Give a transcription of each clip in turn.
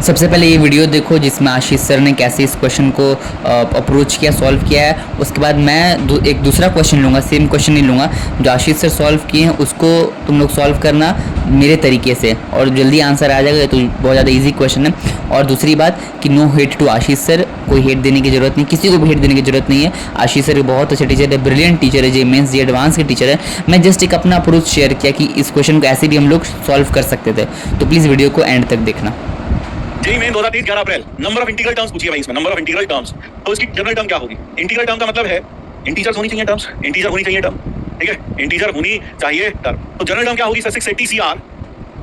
सबसे पहले ये वीडियो देखो जिसमें आशीष सर ने कैसे इस क्वेश्चन को अप्रोच किया, सॉल्व किया है। उसके बाद मैं एक दूसरा क्वेश्चन लूँगा, सेम क्वेश्चन नहीं लूँगा, जो आशीष सर सॉल्व किए हैं उसको तुम लोग सॉल्व करना मेरे तरीके से, और जल्दी आंसर आ जाएगा। तो बहुत ज़्यादा इजी क्वेश्चन है। और दूसरी बात कि no hate to Ashish sir, कोई हेट देने की ज़रूरत नहीं, किसी को भी हेट देने की ज़रूरत नहीं है। आशीष सर बहुत अच्छे टीचर है, ब्रिलियंट टीचर है, जे मेंस जे एडवांस के टीचर है। मैं जस्ट एक अपना अप्रोच शेयर किया कि इस क्वेश्चन को ऐसे भी हम लोग सॉल्व कर सकते थे। तो प्लीज़ वीडियो को एंड तक देखना। JEE Main 2023 11 April number of integral terms पूछिए भाई, इसमें नंबर ऑफ इंटीग्रल टर्म्स। तो इसकी जनरल टर्म क्या होगी? इंटीग्रल टर्म का मतलब है इंटीजर्स होनी चाहिए टर्म्स, इंटीजर होनी चाहिए टर्म, ठीक है, इंटीजर होनी चाहिए टर्म। तो जनरल टर्म क्या होगी सर? 680 CR,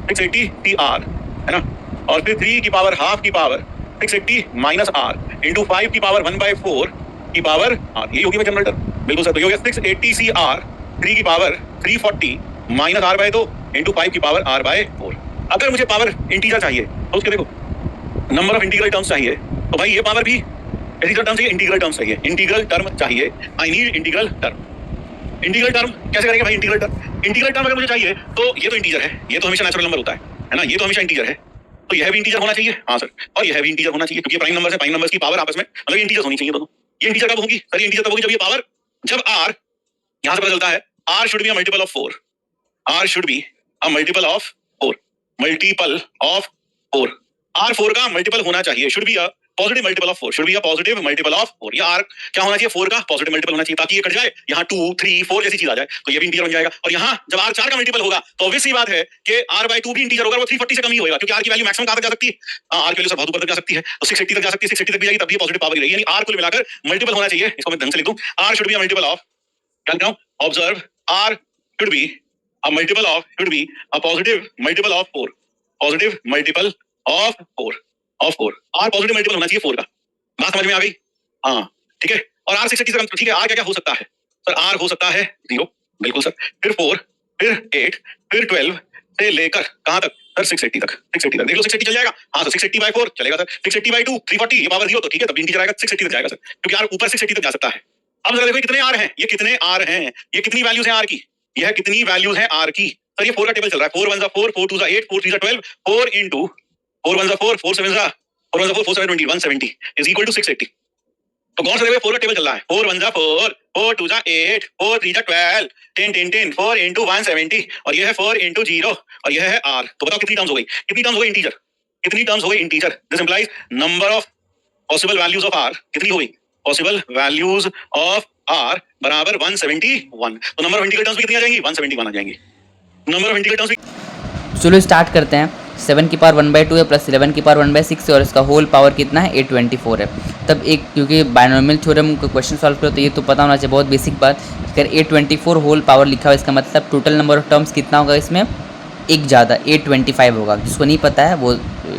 680 TR है ना, और फिर 3 की पावर हाफ की पावर 680 माइनस R इंटू 5 की पावर 1/4 की पावर R, यही होगी जनरल टर्म। बिल्कुल सर। तो ये हो गया 680 CR 3 की पावर 340 माइनस R/2 इंटू 5 की पावर R/4। अगर मुझे पावर इंटीजर चाहिए तो उसके देखो नंबर ऑफ इंटीग्रल टर्म्स चाहिए, तो भाई ये पावर भी इंटीग्रल टर्म चाहिए, इंटीग्रल टर्म्स चाहिए, इंटीग्रल टर्म चाहिए। I need integral term. Integral term कैसे करेंगे भाई? इंटीग्रल टर्म अगर मुझे चाहिए तो ये तो इंटीजर है, ये तो हमेशा नेचुरल नंबर होता है ना, ये तो हमेशा इंटीजर है, तो यह भी इंटीजर होना चाहिए। हाँ सर, और यह भी इंटीजर होना चाहिए क्योंकि प्राइम नंबर है, प्राइम नंबर्स की पावर आपस में मतलब इंटीजर होनी चाहिए दोनों। ये इंटीजर कब होगी सर? ये इंटीजर तब होगी जब ये पावर, जब R, यहां से पता चलता है R should be a multiple of 4, R should be a multiple of 4, multiple of 4, R 4 का मल्टीपल होना चाहिए, should be a positive multiple of 4, should be a positive multiple of 4। या R क्या होना चाहिए? 4 का पॉजिटिव मल्टीपल होना चाहिए, ताकि ये कट जाए, यहाँ 2 3 4 जैसी चीज आ जाए, तो ये भी इंटीजर बन जाएगा। और यहाँ जब R 4 का मल्टीपल होगा तो ऑब्वियस सी बात है कि R/2 भी इंटीजर होगा, वो 340 से कम ही होगा, क्योंकि R की वैल्यू मैक्सिमम कहां तक जा सकती है? R की वैल्यू सर बहुत ऊपर तक जा सकती है, तो 680 तक जा सकती है, 680 तक भी जाएगी तब भी पॉजिटिव पावर रहेगी। यानी R कुल मिलाकर मल्टीपल होना चाहिए। इसको मैं ढंग से लिख दूं, R should be a multiple of, क्या लिख रहा हूं? Observe, R should be a multiple of, should be a positive multiple of 4, positive multiple of 4 of 4। R positive multiple होना चाहिए 4 का। बात समझ में आ गई? हाँ ठीक है। और R 680 से कम, ठीक है। R क्या क्या हो सकता है सर? R हो सकता है 0, बिल्कुल सर, फिर 4, फिर 8, फिर 12 से लेकर कहां तक सर? 680 तक, 680 तक देख लो, 680 चल जाएगा। हाँ सर, 680/4 चलेगा सर, 680/2 340, ये पावर 0 तो ठीक है, तब इंटीजर आएगा, 680 तक जाएगा सर, क्योंकि R ऊपर 680 तक जा सकता है। अब जरा देखो कितने R हैं, ये कितने R हैं, ये कितनी वैल्यूज हैं R की, यह कितनी वैल्यूज हैं R की सर? ये 4 का टेबल चल रहा है, 4 1 4, 4 2 8, 4 3 12, 4 into 4 1 4, 4 7 4 1 4, 4 7 20, 170 is equal to 680। तो कौन सा देखो 4 का टेबल चल रहा है, 4 1 4, 4 2 8, 4 3 12, 10 10 10, 4 into 170, और यह है 4 into 0, और यह है R। तो बताओ कितनी टर्म्स हो गई? कितनी टर्म्स हो गई इंटीजर? कितनी टर्म्स हो गई integer? This implies number of possible values of R कितनी हो गई? पॉसिबल वैल्यूज ऑफ R बराबर 171। तो नंबर ऑफ इंटीग्रल टर्म्स भी कितनी आ जाएंगी? 171 आ जाएंगी। नंबर ऑफ इंटीग्रल टर्म्स भी, चलो स्टार्ट करते हैं। 7 की पावर 1/2 है, प्लस 11 की पावर 1/6 है, और इसका होल पावर कितना है? 824 है। तब एक, क्योंकि बायनोमियल थ्योरम को क्वेश्चन सॉल्व करो तो ये तो पता होना चाहिए, बहुत बेसिक बात। अगर 824 होल पावर लिखा हुआ, इसका मतलब टोटल नंबर ऑफ टर्म्स कितना होगा इसमें? एक ज़्यादा 825 होगा। जिसको नहीं पता है वो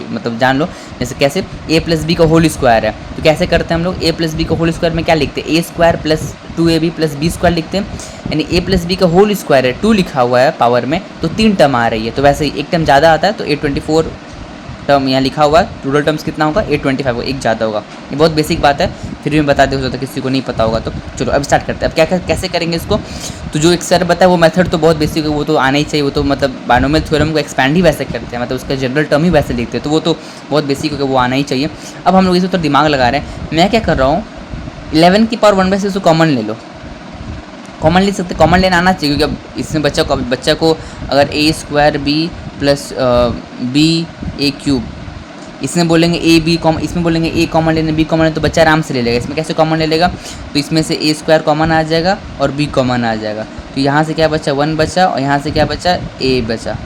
मतलब जान लो। जैसे कैसे a प्लस बी का होल स्क्वायर है, तो कैसे करते हैं हम लोग? a प्लस बी का होल स्क्वायर में क्या लिखते हैं? a square plus 2ab plus B square लिखते हैं। यानी a प्लस बी का होल स्क्वायर है, 2 लिखा हुआ है पावर में, तो 3 टर्म आ रही है, तो वैसे ही एक टर्म ज़्यादा आता है, तो 824 टर्म यहाँ लिखा हुआ है। टोटल टर्म्स कितना होगा? 825 होगा, एक ज़्यादा होगा। ये बहुत बेसिक बात है, फिर भी मैं बता दे, हो सकता है किसी को नहीं पता होगा। तो चलो अब स्टार्ट करते हैं। अब क्या कैसे करेंगे इसको? तो जो एक सर बताया वो मेथड तो बहुत बेसिक है, वो तो आना ही चाहिए। वो तो मतलब बायनोमियल थ्योरम को एक्सपैंड ही वैसे करते हैं, मतलब उसका जनरल टर्म ही वैसे लिखते हैं, तो वो तो बहुत बेसिक होगा, वो आना ही चाहिए। अब हम लोग इस पर दिमाग लगा रहे हैं। मैं क्या कर रहा हूँ, 11 की पावर 1/6 कॉमन ले लो, कॉमन ले सकते, कॉमन लेना आना चाहिए, क्योंकि अब इसमें बच्चा को अगर a² b plus b a³ इसमें बोलेंगे a b कॉमन, इसमें बोलेंगे a कॉमन लेने, b कॉमन लेने, तो बच्चा आराम से ले लेगा। इसमें कैसे कॉमन ले लेगा? तो इसमें से a² कॉमन आ जाएगा और b कॉमन आ जाएगा, तो यहाँ से क्या बचा? 1 बचा, और यहाँ से क्या बचा? a बचा।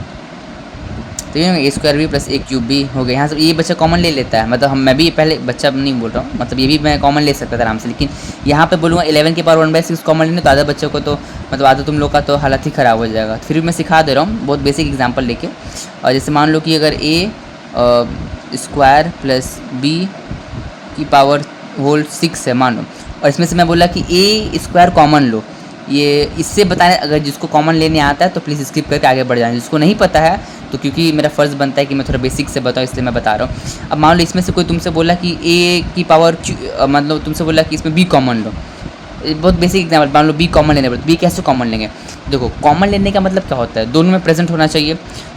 तो ये a² b plus a³ b हो गया। यहाँ से ये बच्चा कॉमन ले लेता है, मतलब मैं भी पहले बच्चा नहीं बोल रहा हूँ, मतलब ये भी मैं कॉमन ले सकता था आराम से, लेकिन यहाँ पे बोलूँगा 11 की पावर 1/6 कॉमन लेने, तो आधा बच्चों को तो मतलब आधा तुम लोग का तो हालत ही ख़राब हो जाएगा। फिर भी मैं सिखा दे रहा हूँ बहुत बेसिक एग्जाम्पल लेके। और जैसे मान लो कि अगर a² प्लस b की पावर होल 6 है मान लो, और इसमें से मैं बोला कि a² कॉमन लो। ये इससे बताने, अगर जिसको कॉमन लेने आता है तो प्लीज़ स्किप करके आगे बढ़ जाए, जिसको नहीं पता है तो क्योंकि मेरा फ़र्ज़ बनता है कि मैं थोड़ा बेसिक से बताऊँ, इसलिए मैं बता रहा हूँ। अब मान लो इसमें से कोई तुमसे बोला कि a की पावर मतलब तुमसे बोला कि इसमें b कॉमन लो, बहुत बेसिक एग्जाम्पल, मान लो b कॉमन लेने पड़े, तो b कैसे कॉमन लेंगे? देखो कॉमन लेने का मतलब क्या होता है? दोनों में प्रेजेंट होना चाहिए,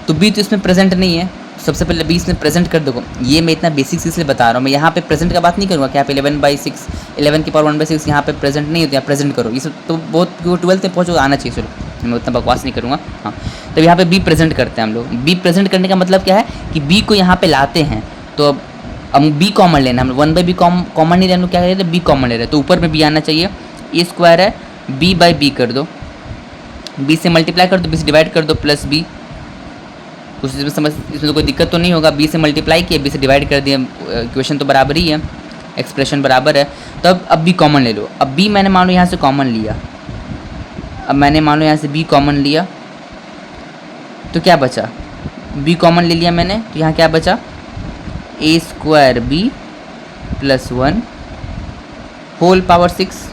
तो b तो इसमें प्रेजेंट नहीं है, सबसे पहले बी इसमें प्रेजेंट कर दो। ये मैं इतना बेसिक्स इसलिए बता रहा हूँ, मैं यहाँ पे प्रेजेंट का बात नहीं करूँगा कि यहाँ पे 11/6 11 की पावर 1/6 यहाँ पे प्रेजेंट नहीं होती, यहाँ प्रेजेंट करो। ये सब तो बहुत 12th में पहुँचो आना चाहिए, चलो मैं उतना बकवास नहीं करूँगा। हाँ, तो यहाँ पे बी प्रेजेंट करते हैं हम लोग। बी प्रेजेंट करने का मतलब क्या है कि बी को यहाँ पे लाते हैं, तो अब हम बी कॉमन लेना, हम 1/b कॉमन नहीं लेना, क्या कहते हैं बी कॉमन ले रहे हैं, तो ऊपर में बी आना चाहिए। ए स्क्वायर है, b/b कर दो, b से मल्टीप्लाई कर दो, b से डिवाइड कर दो, प्लस b। कुछ इसमें समझ, इसमें तो कोई दिक्कत तो नहीं होगा। b से मल्टीप्लाई किया, b से डिवाइड कर दिया, इक्वेशन तो बराबर ही है, एक्सप्रेशन बराबर है। तो अब b कॉमन ले लो। अब b मैंने मान लो यहाँ से कॉमन लिया, अब मैंने मान लो यहाँ से b कॉमन लिया, तो क्या बचा, b कॉमन ले लिया मैंने, तो यहाँ क्या बचा, a square b plus 1 whole power 6।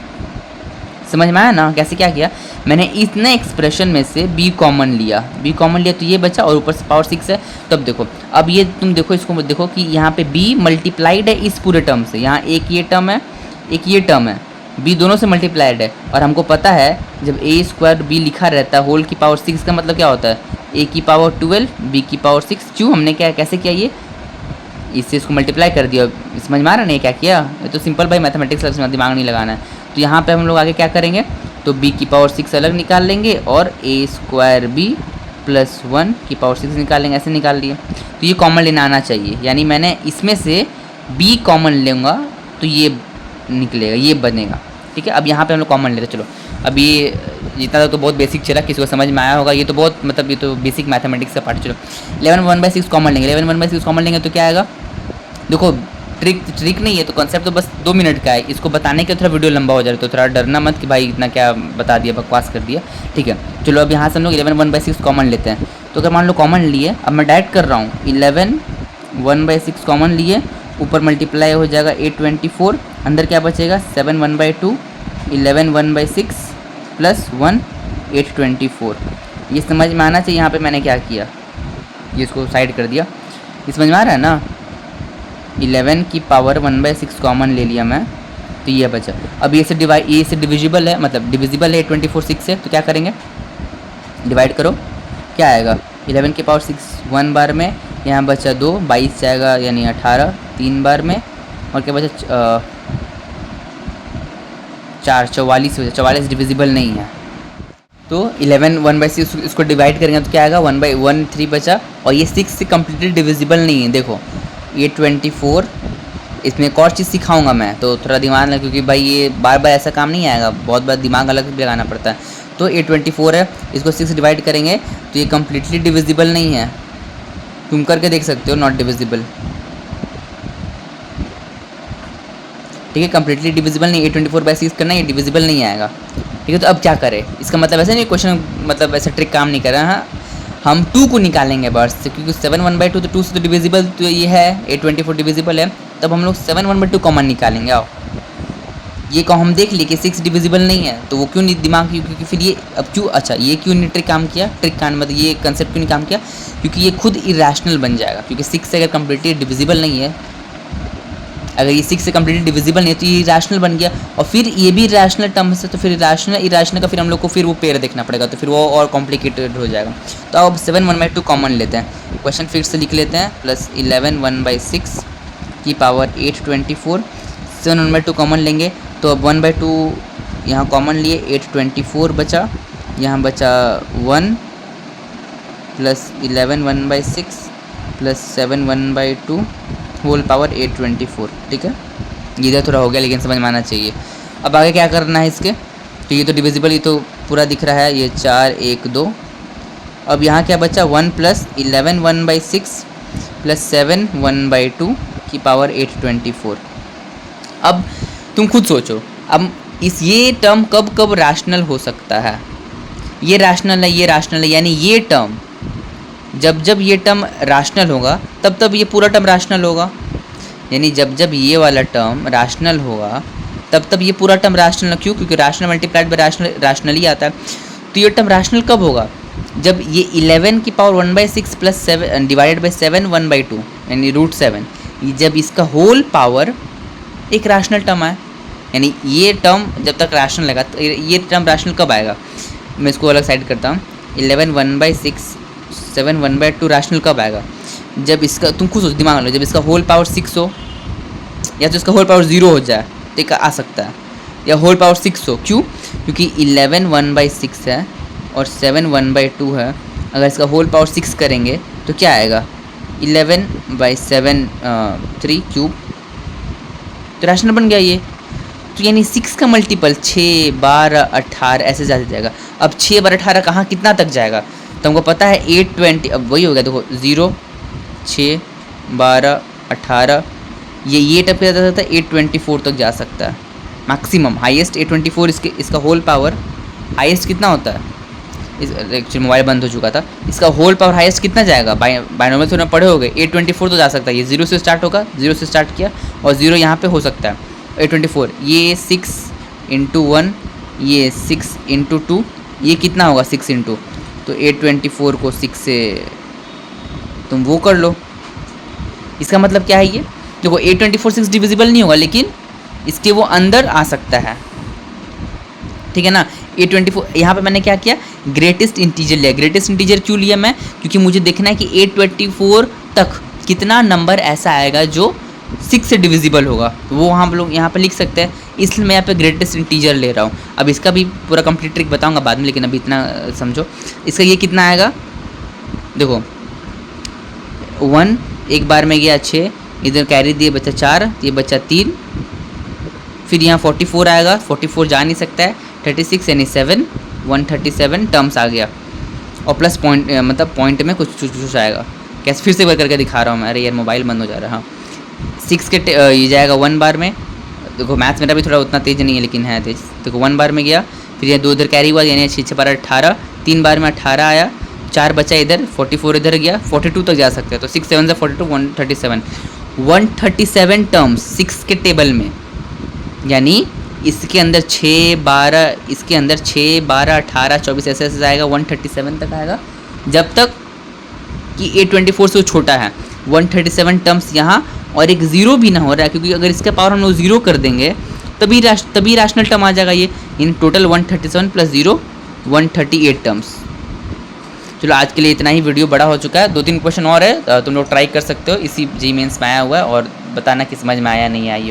समझ में आया ना कैसे क्या किया मैंने, इतने एक्सप्रेशन में से b कॉमन लिया, तो ये बचा और ऊपर से पावर 6 है। तो अब देखो, अब ये तुम देखो, इसको देखो कि यहाँ पे b मल्टीप्लाइड है इस पूरे टर्म से, यहाँ एक ये टर्म है, एक ये टर्म है, b दोनों से मल्टीप्लाइड है। और हमको पता है जब a स्क्वायर b लिखा रहता है होल की पावर 6 का मतलब क्या होता है, a की पावर 12 b की पावर 6। क्यों, हमने क्या कैसे किया, ये इससे इसको मल्टीप्लाई कर दिया। समझ में आ रहा नहीं क्या किया, ये तो सिंपल भाई मैथमेटिक्स, दिमाग नहीं लगाना है। तो यहाँ पे हम लोग आगे क्या करेंगे, तो b की पावर 6 अलग निकाल लेंगे और a स्क्वायर b प्लस 1 की पावर 6 निकाल लेंगे, ऐसे निकाल लिए। तो ये कॉमन लेना आना चाहिए, यानी मैंने इसमें से b कॉमन लूँगा तो ये निकलेगा, ये बनेगा। ठीक है, अब यहाँ पे हम लोग कॉमन लेते, चलो अब ये जितना तो बहुत बेसिक चला, किसी को समझ में आया होगा, ये तो बहुत मतलब ये तो बेसिक मैथमेटिक्स का पार्ट। चलो 11 1/6 कॉमन लेंगे, 11 1/6 कॉमन लेंगे तो क्या आएगा, देखो ट्रिक नहीं है, तो कॉन्सेप्ट तो बस 2 मिनट का है, इसको बताने के थोड़ा वीडियो लंबा हो जाए, तो थोड़ा डरना मत कि भाई इतना क्या बता दिया, बकवास कर दिया। ठीक है, चलो अब यहाँ से हम लोग 11 1/6 कॉमन लेते हैं। तो अगर मान लो कॉमन लिए, अब मैं डायरेक्ट कर रहा हूँ, 11 1/6 कॉमन लिए, ऊपर मल्टीप्लाई हो जाएगा 824, अंदर क्या बचेगा 7 1/2, 11 1/6 प्लस 1 824। ये समझ में आना चाहिए। यहाँ पे मैंने क्या किया, ये इसको साइड कर दिया, ये समझ में आ रहा है ना, 11 की पावर 1/6 कॉमन ले लिया मैं, तो ये बचा। अब ये से डिविजिबल है, मतलब डिविजिबल है 824 6 से, तो क्या करेंगे, डिवाइड करो, क्या आएगा 11 की पावर 6 1 बार में, यहाँ बचा 2, 22 जाएगा यानी 18 3 बार में, और क्या बचा 4 44 हो, 44 डिविजिबल नहीं है। तो 11 1/6 इसको डिवाइड करेंगे तो क्या आएगा 1/1 3 बचा, और ये 6 से कम्प्लीटली डिविजिबल नहीं है। देखो 824, इसमें एक और चीज़ सिखाऊंगा मैं, तो थोड़ा दिमाग लगा, क्योंकि भाई ये बार बार ऐसा काम नहीं आएगा, बहुत बार दिमाग अलग भी लगाना पड़ता है। तो 824 है, इसको 6 से डिवाइड करेंगे तो ये कम्प्लीटली डिविजिबल नहीं है, तुम करके देख सकते हो, नॉट डिविजिबल। ठीक है, कम्प्लीटली डिविजिबल नहीं, 824/6 करना, ये डिविजिबल नहीं आएगा। ठीक है, तो अब क्या करें, इसका मतलब ऐसा नहीं क्वेश्चन, मतलब ऐसा ट्रिक काम नहीं कर रहा है। हम 2 को निकालेंगे बस, क्योंकि 7 1/2 तो 2 से तो डिविजिबल तो ये है, 824 डिविजिबल है, तब हम लोग 7 1/2 कॉमन निकालेंगे। आओ, ये को हम देख लिए कि 6 डिविजिबल नहीं है, तो वो क्यों नहीं दिमाग, क्योंकि फिर ये अब क्यों, अच्छा ये क्यों नहीं ट्रिक काम किया, मतलब ये कंसेप्ट क्यों नहीं काम किया, क्योंकि ये खुद इरेशनल बन जाएगा, क्योंकि 6 से अगर कम्प्लीटली डिविजिबल नहीं है, अगर ये 6 से कम्प्लीटली डिविजिबल नहीं है तो ये इरेशनल बन गया, और फिर ये भी इरेशनल टर्म से, तो फिर इरेशनल का फिर हम लोग को फिर वो पेयर देखना पड़ेगा, तो फिर वो और कॉम्प्लिकेटेड हो जाएगा। तो अब 7 1/2 कॉमन लेते हैं, क्वेश्चन फिर से लिख लेते हैं, प्लस 11 1/6 की पावर 824, 7 1/2 कॉमन लेंगे, तो अब 1/2 यहाँ कॉमन लिए, 824 बचा, यहाँ बचा 1 प्लस 11 1/6 प्लस 7 1/2 होल पावर 824। ठीक है, ये इधर थोड़ा हो गया, लेकिन समझ में आना चाहिए। अब आगे क्या करना है इसके, तो ये तो डिविजिबल, ये तो पूरा दिख रहा है, ये 4 1 2। अब यहाँ क्या बचा 1 प्लस 11 1/6 प्लस 7 1/2 की पावर 824। अब तुम खुद सोचो, अब ये टर्म कब कब रैशनल हो सकता है, ये रैशनल है, ये रैशनल है, यानी ये टर्म जब ये टर्म रैशनल होगा तब ये पूरा टर्म रैशनल होगा, यानी जब ये वाला टर्म रैशनल होगा तब ये पूरा टर्म रैशनल। क्यों, क्योंकि रैशनल मल्टीप्लाइड बाय रैशनल ही आता है। तो ये टर्म रैशनल कब होगा, जब ये 11 की पावर 1/6 प्लस 7 डिवाइडेड बाई 7 1/2 यानी √7, जब इसका होल पावर एक रैशनल टर्म है, यानी ये टर्म जब तक रैशनल लगा, तो ये टर्म रैशनल कब आएगा, मैं इसको अलग साइड करता हूँ। 11 1/6 7 1/2 रैशनल कब आएगा, जब इसका तुम खुद सोच दिमाग लो, जब इसका होल पावर 6 हो या तो इसका होल पावर 0 हो जाए तो एक आ सकता है, या होल पावर 6 हो। क्यों? क्योंकि 11 1/6 है और 7 1/2 है। अगर इसका होल पावर 6 करेंगे तो क्या आएगा? 11/7 3 क्यूब, तो रैशनल बन गया ये। तो यानी 6 का मल्टीपल 6 12 18 ऐसे ज़्यादा जाएगा। अब 6 12 18 कहाँ कितना तक जाएगा? तो हमको पता है 820, अब वही हो गया देखो 0 6 12 18, ये टप पे जाता है 824 तक जा सकता है मैक्सिमम, हाईएस्ट 824। इसका होल पावर हाईएस्ट कितना होता है? एक्चुअली मोबाइल बंद हो चुका था। इसका होल पावर हाईएस्ट कितना जाएगा? बाइनोमियल थोड़ा पढ़े होगे, 824 तो जा सकता है। ये 0 से स्टार्ट होगा, 0 से स्टार्ट किया और 0 यहाँ पे हो सकता है 824। ये 6 × 1, ये 6 × 2, ये कितना होगा 6 × 2, तो 824 को 6 से तुम वो कर लो। इसका मतलब क्या है? ये देखो 824 6 डिविजिबल नहीं होगा, लेकिन इसके वो अंदर आ सकता है, ठीक है ना। 824 यहाँ पे मैंने क्या किया? ग्रेटेस्ट इंटीजर लिया। ग्रेटेस्ट इंटीजर क्यों लिया मैं? क्योंकि मुझे देखना है कि 824 तक कितना नंबर ऐसा आएगा जो 6 से डिविजिबल होगा, तो वो हम लोग यहाँ पे लिख सकते हैं। इसलिए मैं यहाँ पे ग्रेटेस्ट इंटीजर ले रहा हूँ। अब इसका भी पूरा कंप्लीट ट्रिक बताऊँगा बाद में, लेकिन अभी इतना समझो। इसका ये कितना आएगा? देखो 1 एक बार में गया 6, इधर कैरी दिए बचा 4, ये बचा 3, फिर यहाँ 44 आएगा, 44 जा नहीं सकता है, 36 यानी 7 137 टर्म्स आ गया, और प्लस पॉइंट मतलब पॉइंट में कुछ आएगा। कैसे फिर से बार करके दिखा रहा हूँ मैं, अरे यार मोबाइल बंद हो जा रहा है। हाँ 6 के ये जाएगा 1 बार में। देखो मैथ्स मेरा भी थोड़ा उतना तेज नहीं है, लेकिन है तेज। देखो 1 बार में गया, फिर ये 2 इधर कैरी हुआ, यानी 6 6 12 18, 3 बार में 18 आया, 4 बचा इधर, 44 इधर गया, 42 तक जा सकते हैं। तो 6 7 से 42 137 टर्म्स 6 के टेबल में, यानी इसके अंदर 6 12, इसके अंदर 6 12 18 24 ऐसे ऐसे आएगा, 137 तक आएगा, जब तक कि 824 से वो छोटा है। 137 टर्म्स यहाँ, और एक ज़ीरो भी ना हो रहा है, क्योंकि अगर इसके पावर हम लोग 0 कर देंगे तभी रैशनल टर्म आ जाएगा ये। In total 137 + 0 138 terms. चलो आज के लिए इतना ही, वीडियो बड़ा हो चुका है। 2-3 क्वेश्चन और है, तुम लोग ट्राई कर सकते हो, इसी जी मेंस में आया हुआ है, और बताना कि समझ में आया नहीं आया।